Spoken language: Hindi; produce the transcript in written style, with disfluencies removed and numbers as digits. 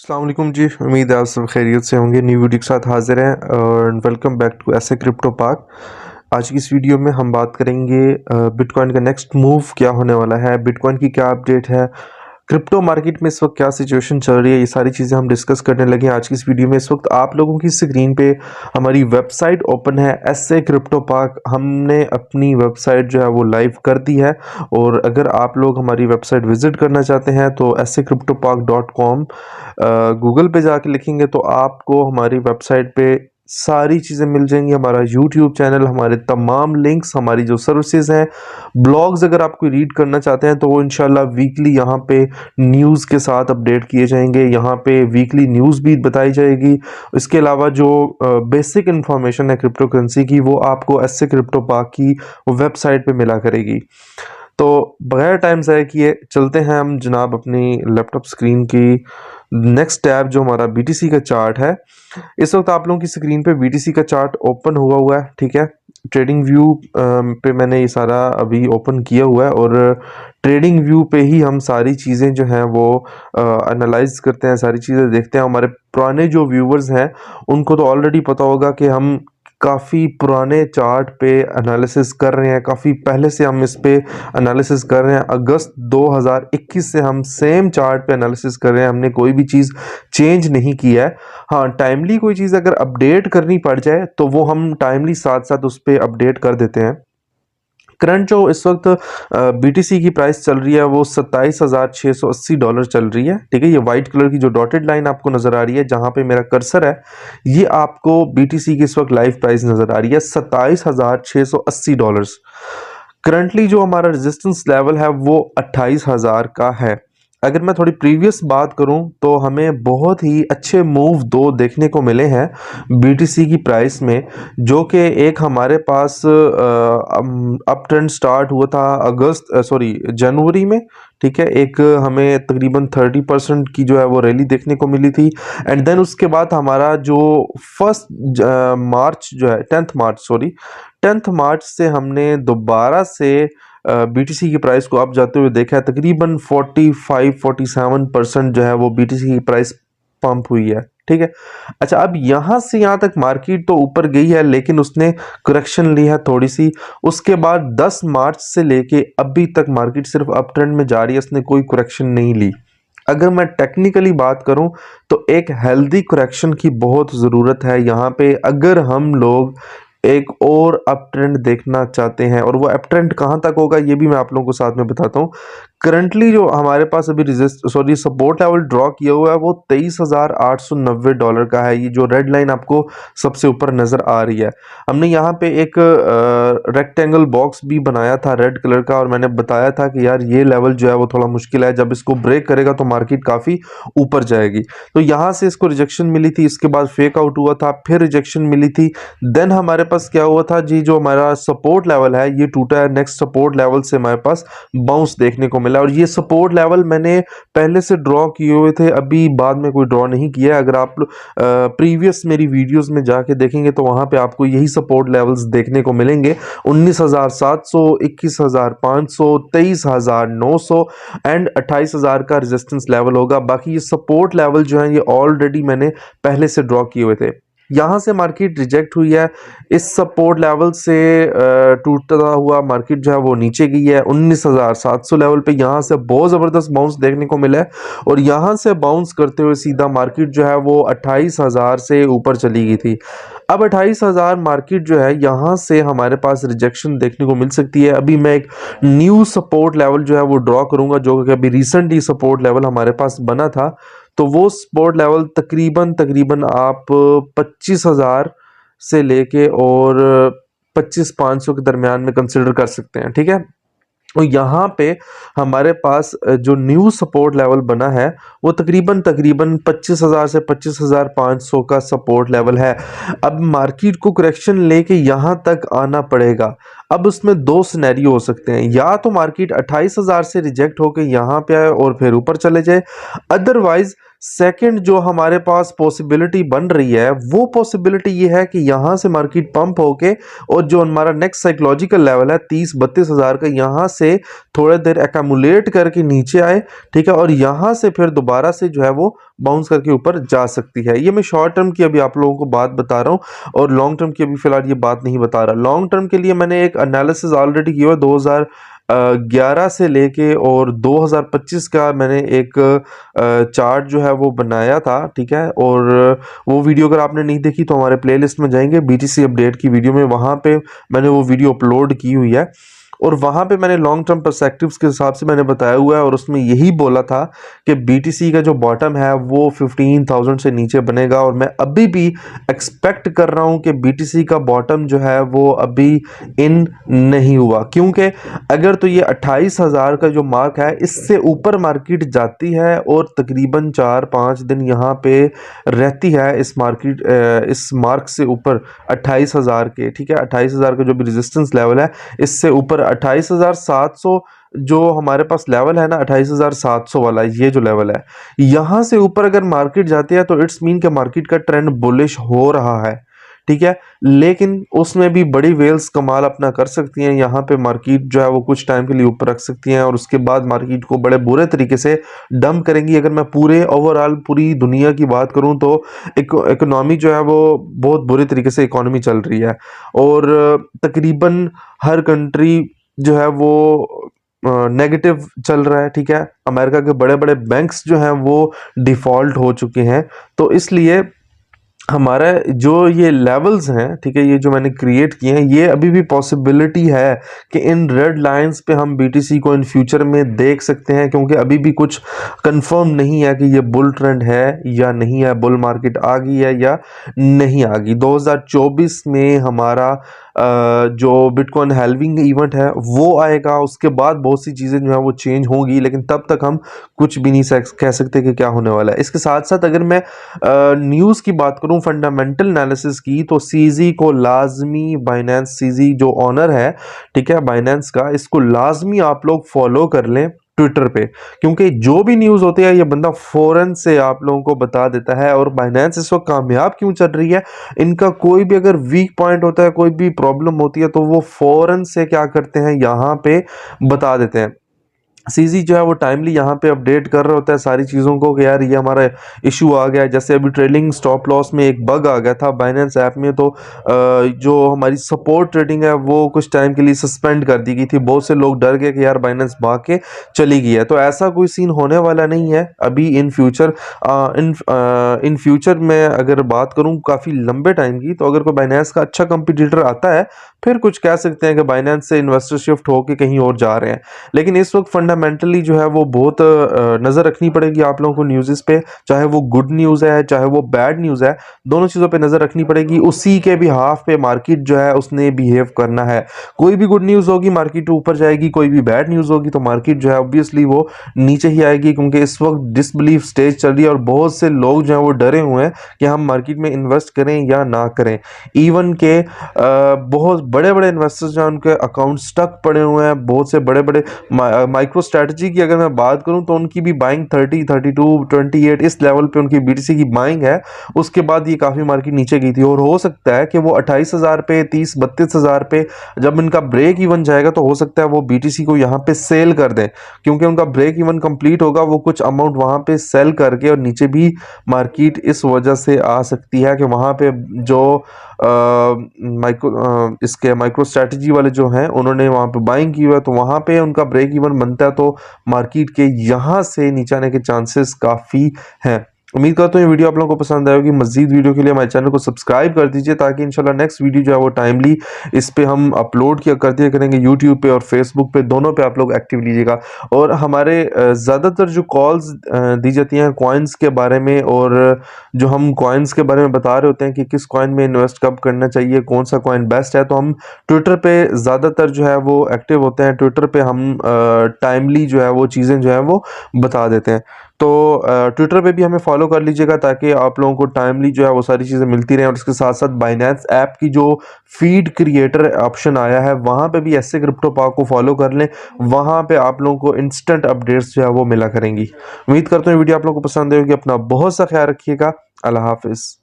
अस्सलाम वालेकुम जी। उम्मीद है आप सब खैरियत से होंगे। न्यू वीडियो के साथ हाजिर हैं और वेलकम बैक टू ऐसे क्रिप्टो पार्क। आज की इस वीडियो में हम बात करेंगे बिटकॉइन का नेक्स्ट मूव क्या होने वाला है, बिटकॉइन की क्या अपडेट है, क्रिप्टो मार्केट में इस वक्त क्या सिचुएशन चल रही है। ये सारी चीज़ें हम डिस्कस करने लगे आज की इस वीडियो में। इस वक्त आप लोगों की स्क्रीन पे हमारी वेबसाइट ओपन है, ऐसे क्रिप्टो पार्क। हमने अपनी वेबसाइट जो है वो लाइव कर दी है और अगर आप लोग हमारी वेबसाइट विजिट करना चाहते हैं तो ऐसे क्रिप्टो पार्क .com गूगल पे जाके लिखेंगे तो आपको हमारी वेबसाइट पे सारी चीज़ें मिल जाएंगी। हमारा यूट्यूब चैनल, हमारे तमाम लिंक्स, हमारी जो सर्विसेज हैं, ब्लॉग्स अगर आप कोई रीड करना चाहते हैं तो वो इंशाल्लाह वीकली यहाँ पे न्यूज़ के साथ अपडेट किए जाएंगे। यहाँ पे वीकली न्यूज़ भी बताई जाएगी। इसके अलावा जो बेसिक इन्फॉर्मेशन है क्रिप्टो करेंसी की वो आपको ऐसे क्रिप्टो पार्क की वेबसाइट पे मिला करेगी। तो बगैर टाइम ज़ाया किए चलते हैं हम जनाब अपनी लैपटॉप स्क्रीन की नेक्स्ट टैब जो हमारा बीटीसी का चार्ट है। इस वक्त आप लोगों की स्क्रीन पे बीटीसी का चार्ट ओपन हुआ है, ठीक है। ट्रेडिंग व्यू पे मैंने ये सारा अभी ओपन किया हुआ है और ट्रेडिंग व्यू पे ही हम सारी चीज़ें जो हैं वो एनालाइज करते हैं, सारी चीज़ें देखते हैं। हमारे पुराने जो व्यूवर्स हैं उनको तो ऑलरेडी पता होगा कि हम काफ़ी पुराने चार्ट पे एनालिसिस कर रहे हैं, काफ़ी पहले से हम इस पे एनालिसिस कर रहे हैं। अगस्त 2021 से हम सेम चार्ट पे एनालिसिस कर रहे हैं, हमने कोई भी चीज़ चेंज नहीं किया है। हाँ, टाइमली कोई चीज़ अगर अपडेट करनी पड़ जाए तो वो हम टाइमली साथ साथ उस पर अपडेट कर देते हैं। करंट जो इस वक्त बीटीसी की प्राइस चल रही है वो $27,680 चल रही है, ठीक है। ये वाइट कलर की जो डॉटेड लाइन आपको नज़र आ रही है जहाँ पे मेरा कर्सर है, ये आपको बीटीसी की इस वक्त लाइव प्राइस नज़र आ रही है $27,680। करंटली जो हमारा रेजिस्टेंस लेवल है वो 28,000 का है। अगर मैं थोड़ी प्रीवियस बात करूं तो हमें बहुत ही अच्छे मूव दो देखने को मिले हैं बीटीसी की प्राइस में, जो कि एक हमारे पास अप ट्रेंड स्टार्ट हुआ था जनवरी में, ठीक है। एक हमें तकरीबन 30% की जो है वो रैली देखने को मिली थी एंड देन उसके बाद हमारा जो फर्स्ट मार्च जो है 10th मार्च से हमने दोबारा से बीटीसी की प्राइस को अप जाते हुए देखा है। तकरीबन 45-47% जो है वो बीटीसी की प्राइस पंप हुई है, ठीक है। अच्छा, अब यहाँ से यहाँ तक मार्केट तो ऊपर गई है लेकिन उसने करेक्शन ली है थोड़ी सी। उसके बाद 10 मार्च से लेके अभी तक मार्केट सिर्फ अप ट्रेंड में जा रही है, उसने कोई करेक्शन नहीं ली। अगर मैं टेक्निकली बात करूं तो एक हेल्दी करेक्शन की बहुत ज़रूरत है यहाँ पे अगर हम लोग एक और अप ट्रेंड देखना चाहते हैं। और वो अप ट्रेंड कहाँ तक होगा ये भी मैं आप लोगों को साथ में बताता हूँ। करंटली जो हमारे पास अभी सपोर्ट लेवल ड्रॉ किया हुआ है वो $23,890 का है। ये जो रेड लाइन आपको सबसे ऊपर नज़र आ रही है, हमने यहाँ पे एक रेक्टेंगल बॉक्स भी बनाया था रेड कलर का और मैंने बताया था कि यार ये लेवल जो है वो थोड़ा मुश्किल है, जब इसको ब्रेक करेगा तो मार्केट काफ़ी ऊपर जाएगी। तो यहाँ से इसको रिजेक्शन मिली थी, इसके बाद फेक आउट हुआ था, फिर रिजेक्शन मिली थी। देन हमारे पास क्या हुआ था जी, जो हमारा सपोर्ट लेवल है ये टूटा है। नेक्स्ट सपोर्ट लेवल से हमारे पास बाउंस देखने को मिला और ये सपोर्ट लेवल मैंने पहले से ड्रॉ किए हुए थे, अभी बाद में कोई ड्रॉ नहीं किया है। अगर आप प्रीवियस मेरी वीडियोस में जाके देखेंगे तो वहां पे आपको यही सपोर्ट लेवल्स देखने को मिलेंगे। 19,700, 21,500, 23,900 एंड 28,000 का रेजिस्टेंस लेवल होगा। बाकी ये सपोर्ट लेवल जो है ये ऑलरेडी मैंने पहले से ड्रॉ किए हुए थे। यहाँ से मार्केट रिजेक्ट हुई है, इस सपोर्ट लेवल से टूटता हुआ मार्केट जो है वो नीचे गई है 19,700 लेवल पे। यहाँ से बहुत ज़बरदस्त बाउंस देखने को मिला है और यहाँ से बाउंस करते हुए सीधा मार्केट जो है वो 28,000 से ऊपर चली गई थी। अब 28,000 मार्केट जो है यहाँ से हमारे पास रिजेक्शन देखने को मिल सकती है। अभी मैं एक न्यू सपोर्ट लेवल जो है वो ड्रॉ करूंगा, जो कि अभी रिसेंटली सपोर्ट लेवल हमारे पास बना था। तो वो सपोर्ट लेवल तकरीबन आप 25,000 से लेके और 25,500 के दरमियान में कंसिडर कर सकते हैं, ठीक है। और यहाँ पे हमारे पास जो न्यू सपोर्ट लेवल बना है वो तकरीबन 25,000 से 25,500 का सपोर्ट लेवल है। अब मार्केट को करेक्शन लेके यहाँ तक आना पड़ेगा। अब उसमें दो सिनेरियो हो सकते हैं, या तो मार्केट 28,000 से रिजेक्ट होकर यहाँ पे आए और फिर ऊपर चले जाए, अदरवाइज सेकंड जो हमारे पास पॉसिबिलिटी बन रही है वो पॉसिबिलिटी ये है कि यहाँ से मार्केट पंप होके और जो हमारा नेक्स्ट साइकोलॉजिकल लेवल है 30-32 हज़ार का, यहाँ से थोड़ा देर एकमुलेट करके नीचे आए, ठीक है, और यहाँ से फिर दोबारा से जो है वो बाउंस करके ऊपर जा सकती है। ये मैं शॉर्ट टर्म की अभी आप लोगों को बात बता रहा हूँ और लॉन्ग टर्म की अभी फिलहाल ये बात नहीं बता रहा। लॉन्ग टर्म के लिए मैंने एक एनालिसिस ऑलरेडी किया है 2011 से लेके और 2025 का मैंने एक चार्ट जो है वो बनाया था, ठीक है, और वो वीडियो अगर आपने नहीं देखी तो हमारे प्लेलिस्ट में जाएंगे बीटीसी अपडेट की वीडियो में, वहाँ पे मैंने वो वीडियो अपलोड की हुई है और वहाँ पे मैंने लॉन्ग टर्म पर्सपेक्टिव्स के हिसाब से मैंने बताया हुआ है और उसमें यही बोला था कि बीटीसी का जो बॉटम है वो 15,000 से नीचे बनेगा और मैं अभी भी एक्सपेक्ट कर रहा हूँ कि बीटीसी का बॉटम जो है वो अभी इन नहीं हुआ, क्योंकि अगर तो ये 28,000 का जो मार्क है इससे ऊपर मार्केट जाती है और तकरीबन 4-5 दिन यहाँ पे रहती है इस मार्क से ऊपर 28,000 के, ठीक है, 28,000 का जो भी रेजिस्टेंस लेवल है इससे ऊपर 28,700 जो हमारे पास लेवल है ना 28,700 वाला, ये जो लेवल है यहां से ऊपर अगर मार्केट जाती है तो इट्स मीन के मार्केट का ट्रेंड बुलिश हो रहा है, ठीक है, लेकिन उसमें भी बड़ी वेल्स कमाल अपना कर सकती हैं। यहाँ पे मार्केट जो है वो कुछ टाइम के लिए ऊपर रख सकती हैं और उसके बाद मार्केट को बड़े बुरे तरीके से डंप करेंगी। अगर मैं पूरे ओवरऑल पूरी दुनिया की बात करूं तो इकोनॉमी जो है वो बहुत बुरे तरीके से इकोनॉमी चल रही है और तकरीबन हर कंट्री जो है वो नेगेटिव चल रहा है, ठीक है, अमेरिका के बड़े बड़े बैंक्स जो हैं वो डिफॉल्ट हो चुके हैं। तो इसलिए हमारा जो ये लेवल्स हैं, ठीक है, ये जो मैंने क्रिएट किए हैं ये अभी भी पॉसिबिलिटी है कि इन रेड लाइंस पे हम बीटीसी को इन फ्यूचर में देख सकते हैं, क्योंकि अभी भी कुछ कंफर्म नहीं है कि ये बुल ट्रेंड है या नहीं है, बुल मार्केट आ गई है या नहीं आ गई। 2024 में हमारा जो बिटकॉइन हेल्विंग इवेंट है वो आएगा, उसके बाद बहुत सी चीज़ें जो है वो चेंज होंगी, लेकिन तब तक हम कुछ भी नहीं कह सकते कि क्या होने वाला है। इसके साथ साथ अगर मैं न्यूज़ की बात करूं फंडामेंटल एनालिसिस की, तो सीजी को लाजमी, बाइनेंस सीजी जो ऑनर है, ठीक है, बाइनेंस का, इसको लाजमी आप लोग फॉलो कर लें ट्विटर पे, क्योंकि जो भी न्यूज़ होती है ये बंदा फौरन से आप लोगों को बता देता है। और बाइनेंस इस वक्त कामयाब क्यों चल रही है, इनका कोई भी अगर वीक पॉइंट होता है, कोई भी प्रॉब्लम होती है तो वो फौरन से क्या करते हैं यहाँ पे बता देते हैं। सीजी जो है वो टाइमली यहाँ पे अपडेट कर रहा होता है सारी चीज़ों को कि यार ये हमारा इशू आ गया है। जैसे अभी ट्रेडिंग स्टॉप लॉस में एक बग आ गया था बाइनेंस ऐप में, तो जो हमारी सपोर्ट ट्रेडिंग है वो कुछ टाइम के लिए सस्पेंड कर दी गई थी। बहुत से लोग डर गए कि यार बाइनेंस भाग के चली गई है, तो ऐसा कोई सीन होने वाला नहीं है अभी इन फ्यूचर। इन फ्यूचर में अगर बात करूँ काफ़ी लंबे टाइम की, तो अगर कोई बाइनेंस का अच्छा कंपटीटर आता है फिर कुछ कह सकते हैं कि बाइनेंस से इन्वेस्टर शिफ्ट होकर कहीं और जा रहे हैं, लेकिन इस वक्त फंडामेंटली जो है वो बहुत नज़र रखनी पड़ेगी आप लोगों को न्यूज़ पे, चाहे वो गुड न्यूज़ है चाहे वो बैड न्यूज़ है, दोनों चीज़ों पे नज़र रखनी पड़ेगी। उसी के भी हाफ पे मार्केट जो है उसने बिहेव करना है। कोई भी गुड न्यूज़ होगी मार्केट ऊपर जाएगी, कोई भी बैड न्यूज़ होगी तो मार्केट जो है ऑब्वियसली वो नीचे ही आएगी, क्योंकि इस वक्त डिसबिलीफ स्टेज चल रही है और बहुत से लोग जो है वो डरे हुए हैं कि हम मार्केट में इन्वेस्ट करें या ना करें। इवन के बहुत बड़े बड़े इन्वेस्टर्स जो हैं उनके अकाउंट स्टक पड़े हुए हैं। बहुत से बड़े बड़े माइक्रो स्ट्रेटजी की अगर मैं बात करूं तो उनकी भी बाइंग 30, 32, 28 इस लेवल पे उनकी बीटीसी की बाइंग है। उसके बाद ये काफ़ी मार्केट नीचे गई थी और हो सकता है कि वो 28,000 पे, 30-32,000 पे जब इनका ब्रेक इवन जाएगा तो हो सकता है वो बीटीसी को यहाँ पे सेल कर दें, क्योंकि उनका ब्रेक इवन कंप्लीट होगा, वो कुछ अमाउंट वहाँ पे सेल करके और नीचे भी मार्केट इस वजह से आ सकती है कि वहाँ पे जो इसके माइक्रो स्ट्रेटजी वाले जो हैं उन्होंने वहाँ पे बाइंग की हुआ है, तो वहाँ पे उनका ब्रेक इवन बनता है, तो मार्केट के यहाँ से नीचे आने के चांसेस काफ़ी हैं। उम्मीद करता हूँ ये वीडियो आप लोगों को पसंद आएगी। मजीद वीडियो के लिए हमारे चैनल को सब्सक्राइब कर दीजिए ताकि इंशाल्लाह नेक्स्ट वीडियो जो है वो टाइमली इस पे हम अपलोड किया कर दिया करेंगे। यूट्यूब पे और फेसबुक पे दोनों पे आप लोग एक्टिव लीजिएगा। और हमारे ज़्यादातर जो कॉल्स दी जाती हैं कॉइन्स के बारे में, और जो हम कॉइन्स के बारे में बता रहे होते हैं कि किस कॉइन में इन्वेस्ट कब करना चाहिए, कौन सा कॉइन बेस्ट है, तो हम ट्विटर पे ज़्यादातर जो है वो एक्टिव होते हैं। ट्विटर पे हम टाइमली जो है वो चीज़ें जो है वो बता देते हैं। तो ट्विटर पे भी हमें फॉलो कर लीजिएगा ताकि आप लोगों को टाइमली जो है वो सारी चीज़ें मिलती रहें। और इसके साथ साथ बाइनेंस ऐप की जो फीड क्रिएटर ऑप्शन आया है वहाँ पे भी ऐसे क्रिप्टो पार्क को फॉलो कर लें, वहाँ पे आप लोगों को इंस्टेंट अपडेट्स जो है वो मिला करेंगी। उम्मीद करता हूँ वीडियो आप लोगों को पसंद आएगी। अपना बहुत सा ख्याल रखिएगा। अल्लाह हाफिज़।